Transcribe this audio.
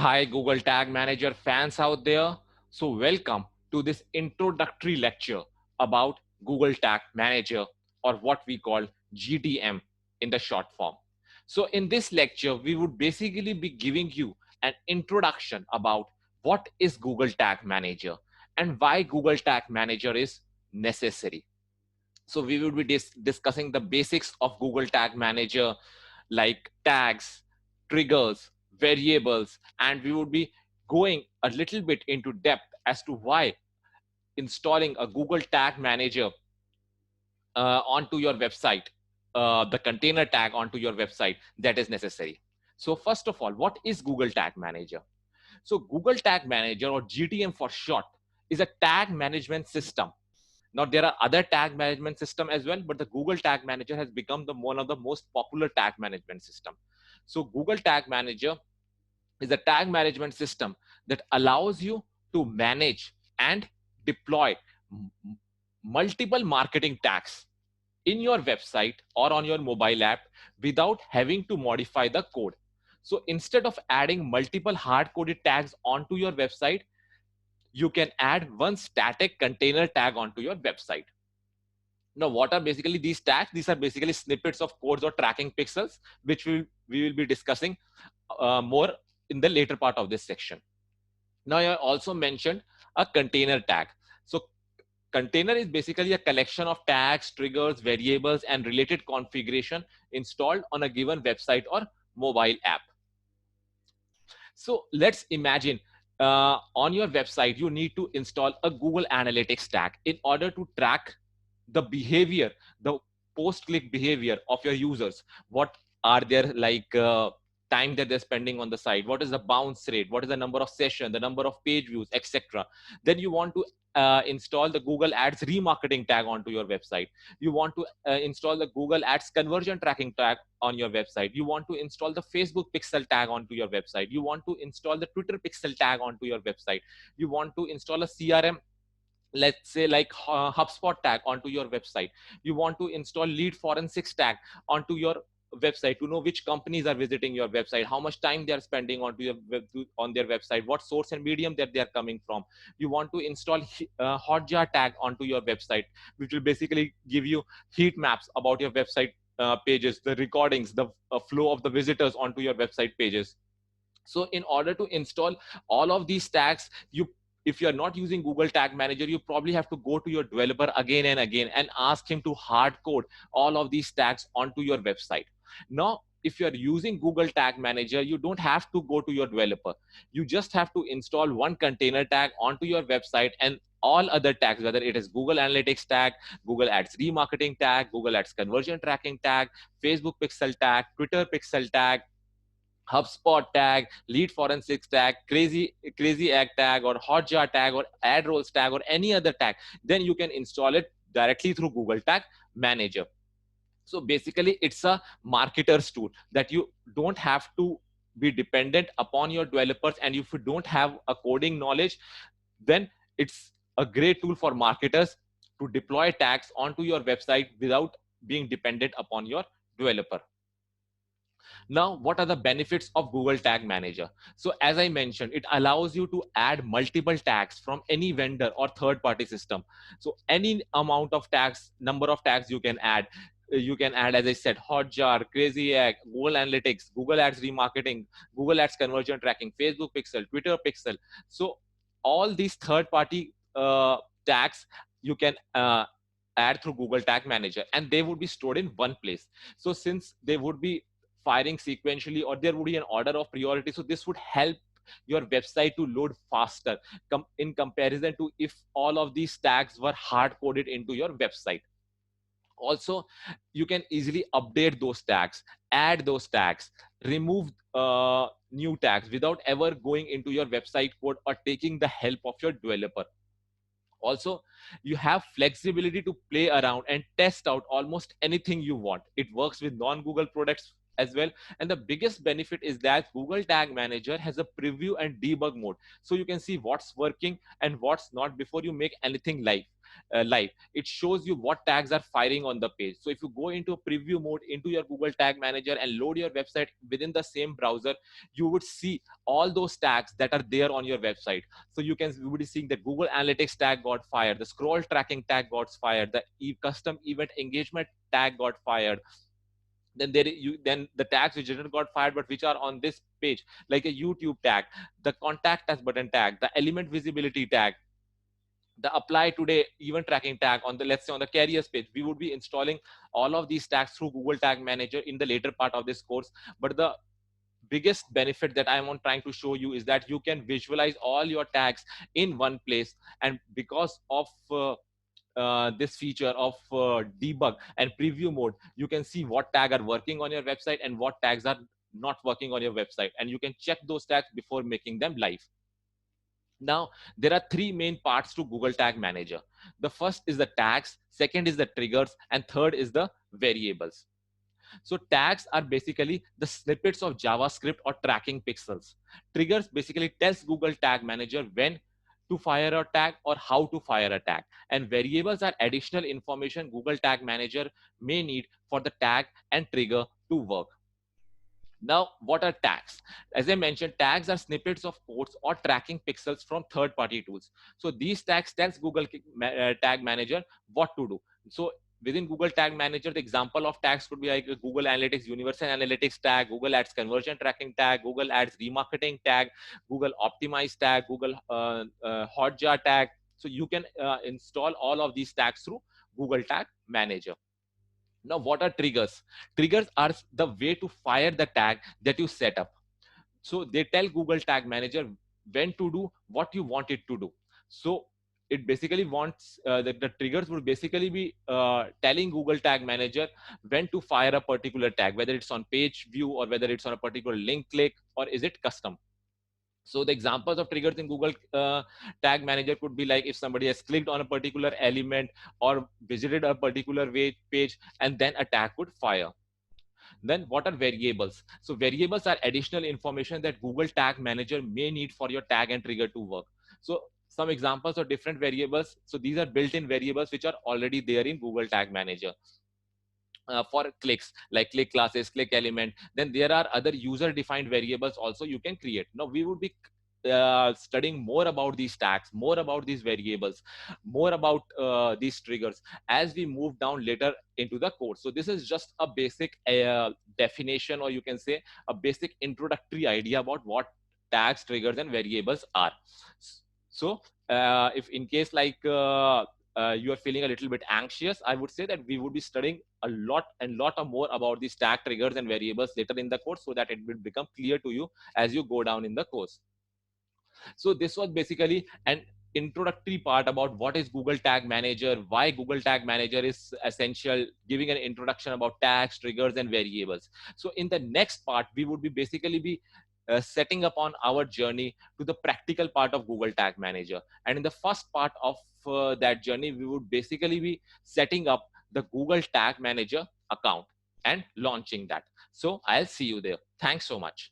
Hi, Google Tag Manager fans out there. So, welcome to this introductory lecture about Google Tag Manager, or what we call GTM in the short form. So, in this lecture, we would basically be giving you an introduction about what is Google Tag Manager and why Google Tag Manager is necessary. So, we will be discussing the basics of Google Tag Manager, like tags, triggers, variables, and we would be going a little bit into depth as to why installing a Google Tag Manager onto your website, the container tag onto your website, that is necessary. So first of all, what is Google Tag Manager? So Google Tag Manager, or GTM for short, is a tag management system. Now there are other tag management system as well, but the Google Tag Manager has become one of the most popular tag management system. So Google Tag Manager is a tag management system that allows you to manage and deploy multiple marketing tags in your website or on your mobile app without having to modify the code. So instead of adding multiple hard-coded tags onto your website, you can add one static container tag onto your website. Now, what are basically these tags? These are basically snippets of codes or tracking pixels, which we will be discussing more in the later part of this section. Now, I also mentioned a container tag. So container is basically a collection of tags, triggers, variables, and related configuration installed on a given website or mobile app. So let's imagine on your website, you need to install a Google Analytics tag in order to track the behavior, the post-click behavior of your users. What are their time that they're spending on the site? What is the bounce rate? What is the number of sessions, the number of page views, etc. Then you want to install the Google Ads remarketing tag onto your website. You want to install the Google Ads conversion tracking tag on your website. You want to install the Facebook pixel tag onto your website. You want to install the Twitter pixel tag onto your website. You want to install a CRM, let's say like HubSpot tag onto your website. You want to install lead forensics tag onto your website to know which companies are visiting your website, how much time they are spending on their website, what source and medium that they are coming from. You want to install Hotjar tag onto your website, which will basically give you heat maps about your website pages, the recordings, the flow of the visitors onto your website pages. So in order to install all of these tags, if you're not using Google Tag Manager, you probably have to go to your developer again and again and ask him to hard code all of these tags onto your website. Now, if you're using Google Tag Manager, you don't have to go to your developer. You just have to install one container tag onto your website, and all other tags, whether it is Google Analytics tag, Google Ads remarketing tag, Google Ads conversion tracking tag, Facebook pixel tag, Twitter pixel tag, HubSpot tag, lead forensics tag, crazy egg tag, or Hotjar tag, or ad rolls tag, or any other tag, then you can install it directly through Google Tag Manager. So basically, it's a marketer's tool that you don't have to be dependent upon your developers, and if you don't have a coding knowledge, then it's a great tool for marketers to deploy tags onto your website without being dependent upon your developer. Now, what are the benefits of Google Tag Manager? So as I mentioned, it allows you to add multiple tags from any vendor or third-party system. So any amount of tags, number of tags you can add. You can add, as I said, Hotjar, Crazy Egg, Google Analytics, Google Ads remarketing, Google Ads conversion tracking, Facebook Pixel, Twitter Pixel. So all these third-party tags you can add through Google Tag Manager, and they would be stored in one place. So since they would be firing sequentially, or there would be an order of priority, so this would help your website to load faster in comparison to if all of these tags were hard coded into your website. Also, you can easily update those tags, add those tags, remove new tags without ever going into your website code or taking the help of your developer. Also, you have flexibility to play around and test out almost anything you want. It works with non-Google products as well. And the biggest benefit is that Google Tag Manager has a preview and debug mode, so you can see what's working and what's not before you make anything live. It shows you what tags are firing on the page. So if you go into a preview mode into your Google Tag Manager and load your website within the same browser, you would see all those tags that are there on your website. So you would be seeing that Google Analytics tag got fired, the scroll tracking tag got fired, the custom event engagement tag got fired. Then the tags which didn't got fired but which are on this page, like a YouTube tag, the contact us button tag, the element visibility tag, the apply today event tracking tag on the, let's say, on the carriers page. We would be installing all of these tags through Google Tag Manager in the later part of this course. But the biggest benefit that I'm on trying to show you is that you can visualize all your tags in one place. And because of this feature of debug and preview mode, you can see what tag are working on your website and what tags are not working on your website, and you can check those tags before making them live. Now, there are three main parts to Google Tag Manager. The first is the tags, second is the triggers, and third is the variables. So tags are basically the snippets of JavaScript or tracking pixels. Triggers basically tells Google Tag Manager when to fire a tag or how to fire a tag. And variables are additional information Google Tag Manager may need for the tag and trigger to work. Now, what are tags? As I mentioned, tags are snippets of codes or tracking pixels from third-party tools. So these tags tells Google Tag Manager what to do. So within Google Tag Manager, the example of tags could be like Google Analytics Universal Analytics tag, Google Ads Conversion Tracking tag, Google Ads Remarketing tag, Google Optimize tag, Google Hotjar tag. So you can install all of these tags through Google Tag Manager. Now, what are triggers? Triggers are the way to fire the tag that you set up. So they tell Google Tag Manager when to do what you want it to do. So it basically wants that the triggers would basically be telling Google Tag Manager when to fire a particular tag, whether it's on page view or whether it's on a particular link click, or is it custom. So the examples of triggers in Google Tag Manager could be like if somebody has clicked on a particular element or visited a particular page, and then a tag would fire. Then what are variables? So variables are additional information that Google Tag Manager may need for your tag and trigger to work. So some examples of different variables. So these are built-in variables which are already there in Google Tag Manager. For clicks, like click classes, click element. Then there are other user defined variables also you can create. Now we would be studying more about these tags, more about these variables, more about these triggers as we move down later into the course. So this is just a basic definition, or you can say a basic introductory idea about what tags, triggers, and variables are. So if in case like you are feeling a little bit anxious, I would say that we would be studying a lot or more about these tag, triggers, and variables later in the course, so that it will become clear to you as you go down in the course. So this was basically an introductory part about what is Google Tag Manager, why Google Tag Manager is essential, giving an introduction about tags, triggers, and variables. So in the next part, we would be basically be setting up on our journey to the practical part of Google Tag Manager. And in the first part of that journey, we would basically be setting up the Google Tag Manager account and launching that. So I'll see you there. Thanks so much.